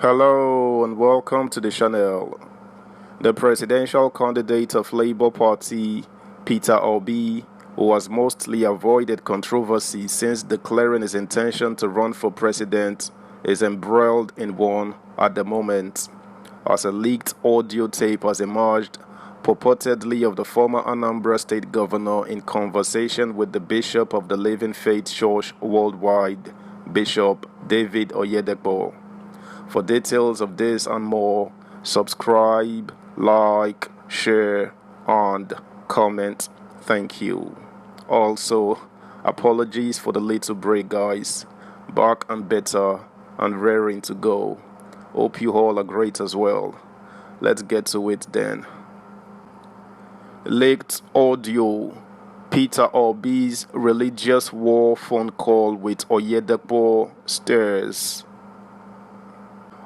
Hello and welcome to the channel. The presidential candidate of Labour Party, Peter Obi, who has mostly avoided controversy since declaring his intention to run for president, is embroiled in one at the moment, as a leaked audio tape has emerged, purportedly of the former Anambra State Governor in conversation with the Bishop of the Living Faith Church Worldwide, Bishop David Oyedepo. For details of this and more, subscribe, like, share, and comment. Thank you. Also, apologies for the little break, guys. Back and better and raring to go. Hope you all are great as well. Let's get to it then. Leaked audio. Peter Obi's religious war phone call with Oyedepo stirs.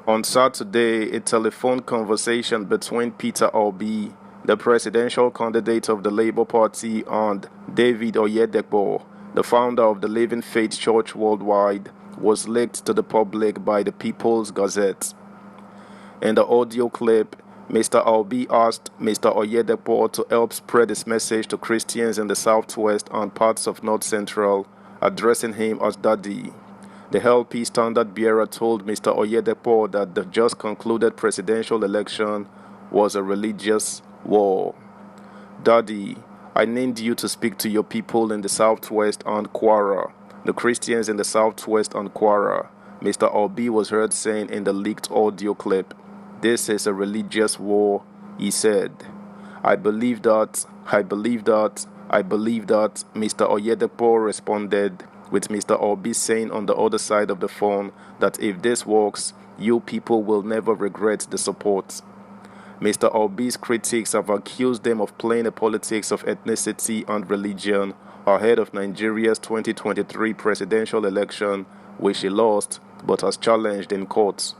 On Saturday, a telephone conversation between Peter Obi, the presidential candidate of the Labour Party, and David Oyedepo, the founder of the Living Faith Church Worldwide, was leaked to the public by the People's Gazette. In the audio clip, Mr. Obi asked Mr. Oyedepo to help spread his message to Christians in the Southwest and parts of North Central, addressing him as Daddy. The LP standard bearer told Mr. Oyedepo that the just concluded presidential election was a religious war. Daddy, I named you to speak to your people in the Southwest and Kwara, the Christians in the Southwest and Kwara, Mr. Obi was heard saying in the leaked audio clip. This is a religious war, he said. I believe that, Mr. Oyedepo responded, with Mr. Obi saying on the other side of the phone that if this works, you people will never regret the support. Mr. Obi's critics have accused them of playing the politics of ethnicity and religion ahead of Nigeria's 2023 presidential election, which he lost but has challenged in court.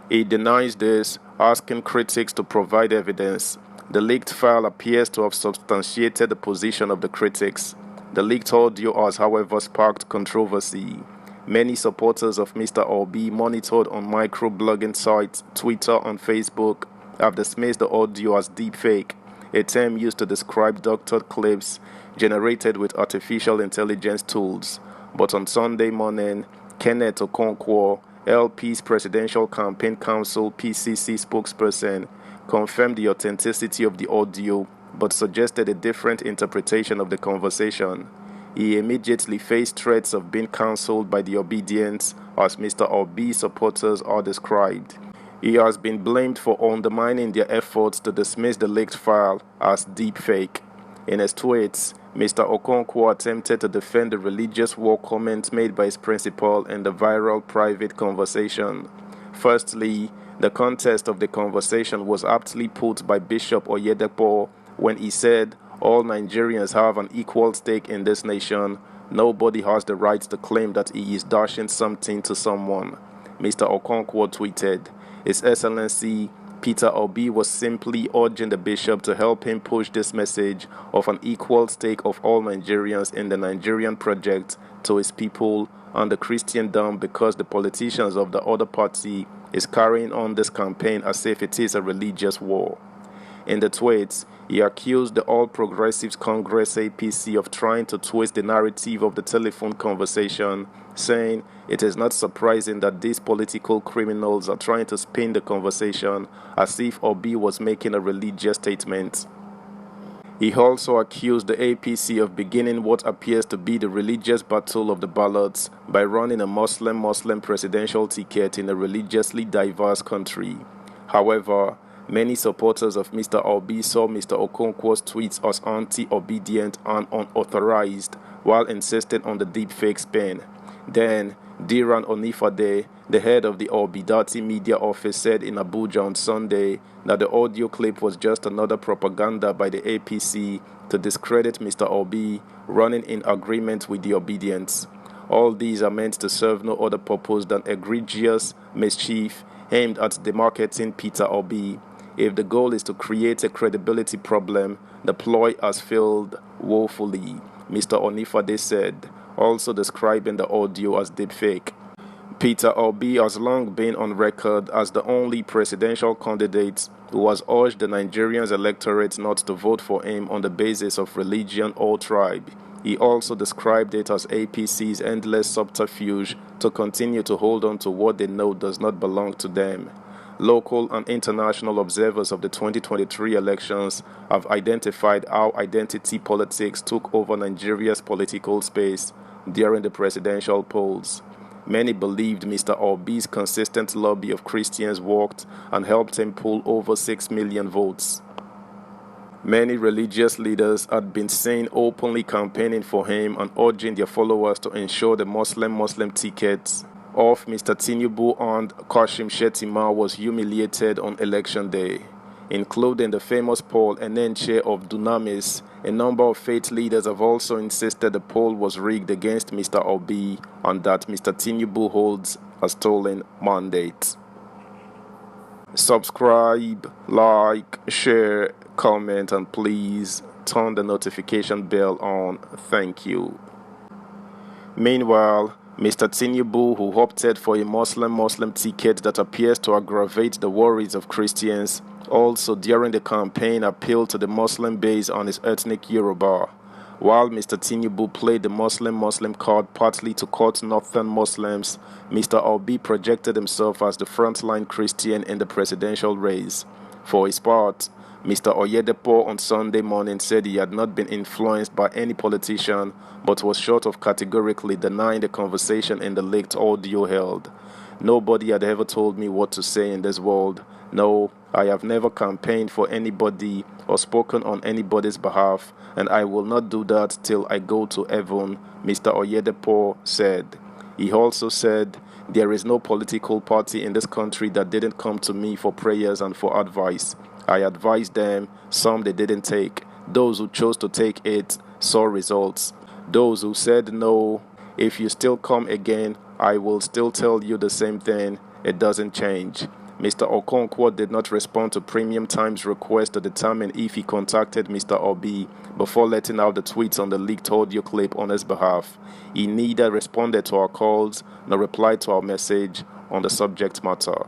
He denies this, asking critics to provide evidence. The leaked file appears to have substantiated the position of the critics. The leaked audio has, however, sparked controversy. Many supporters of Mr. Obi, monitored on microblogging sites, Twitter and Facebook, have dismissed the audio as deepfake, a term used to describe doctored clips generated with artificial intelligence tools. But on Sunday morning, Kenneth Okonkwo, LP's Presidential Campaign Council (PCC) spokesperson, confirmed the authenticity of the audio but suggested a different interpretation of the conversation. He immediately faced threats of being cancelled by the obedient, as Mr. Obi's supporters are described. He has been blamed for undermining their efforts to dismiss the leaked file as deepfake. In his tweets, Mr. Okonkwo attempted to defend the religious war comments made by his principal in the viral private conversation. Firstly, the context of the conversation was aptly put by Bishop Oyedepo when he said, all Nigerians have an equal stake in this nation. Nobody has the right to claim that he is dashing something to someone. Mr. Okonkwo tweeted, His Excellency Peter Obi was simply urging the bishop to help him push this message of an equal stake of all Nigerians in the Nigerian project to his people and the Christendom, because the politicians of the other party is carrying on this campaign as if it is a religious war. In the tweets, he accused the All Progressives Congress APC of trying to twist the narrative of the telephone conversation, saying it is not surprising that these political criminals are trying to spin the conversation as if Obi was making a religious statement. He also accused the APC of beginning what appears to be the religious battle of the ballots by running a Muslim presidential ticket in a religiously diverse country. However, many supporters of Mr. Obi saw Mr. Okonkwo's tweets as anti-obedient and unauthorized, while insisting on the deepfake spin. Then, Diran Onifade, the head of the Obidati media office, said in Abuja on Sunday that the audio clip was just another propaganda by the APC to discredit Mr. Obi, running in agreement with the obedience. All these are meant to serve no other purpose than egregious mischief aimed at demarcating Peter Obi. If the goal is to create a credibility problem, the ploy has failed woefully, Mr. Onifade said, also describing the audio as deepfake. Peter Obi has long been on record as the only presidential candidate who has urged the Nigerian electorate not to vote for him on the basis of religion or tribe. He also described it as APC's endless subterfuge to continue to hold on to what they know does not belong to them. Local and international observers of the 2023 elections have identified how identity politics took over Nigeria's political space during the presidential polls. Many believed Mr. Obi's consistent lobby of Christians worked and helped him pull over 6 million votes. Many religious leaders had been seen openly campaigning for him and urging their followers to ensure the Muslim ticket of Mr. Tinubu and Kashim Shettima was humiliated on election day, including the famous Paul Enenche of Dunamis. A number of faith leaders have also insisted the poll was rigged against Mr. Obi and that Mr. Tinubu holds a stolen mandate. Subscribe, like, share, comment, and please turn the notification bell on. Thank you. Meanwhile, Mr. Tinubu, who opted for a Muslim ticket that appears to aggravate the worries of Christians, also during the campaign appealed to the Muslim base on his ethnic Yoruba. While Mr. Tinubu played the Muslim card partly to court northern Muslims, Mr. Obi projected himself as the frontline Christian in the presidential race. For his part, Mr. Oyedepo on Sunday morning said he had not been influenced by any politician, but was short of categorically denying the conversation in the leaked audio held. Nobody had ever told me what to say in this world. No, I have never campaigned for anybody or spoken on anybody's behalf, and I will not do that till I go to heaven, Mr. Oyedepo said. He also said, "There is no political party in this country that didn't come to me for prayers and for advice. I advised them, some they didn't take. Those who chose to take it saw results. Those who said no, if you still come again, I will still tell you the same thing. It doesn't change." Mr. Okonkwo did not respond to Premium Times' request to determine if he contacted Mr. Obi before letting out the tweets on the leaked audio clip on his behalf. He neither responded to our calls nor replied to our message on the subject matter.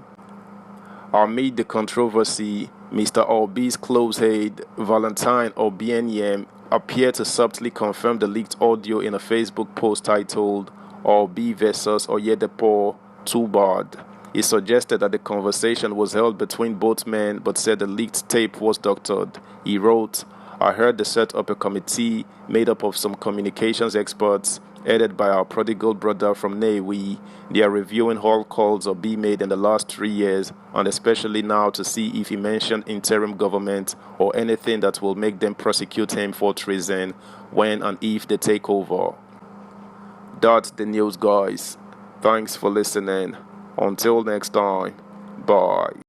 Amid the controversy, Mr. Obi's close aide, Valentine Obianyem, appeared to subtly confirm the leaked audio in a Facebook post titled "Obi vs. Oyedepo, Too Bad." He suggested that the conversation was held between both men but said the leaked tape was doctored. He wrote, "I heard they set up a committee made up of some communications experts headed by our prodigal brother from Newi. They are reviewing all calls Obi made in the last 3 years, and especially now to see if he mentioned interim government or anything that will make them prosecute him for treason when and if they take over." That's the news, guys. Thanks for listening. Until next time, bye.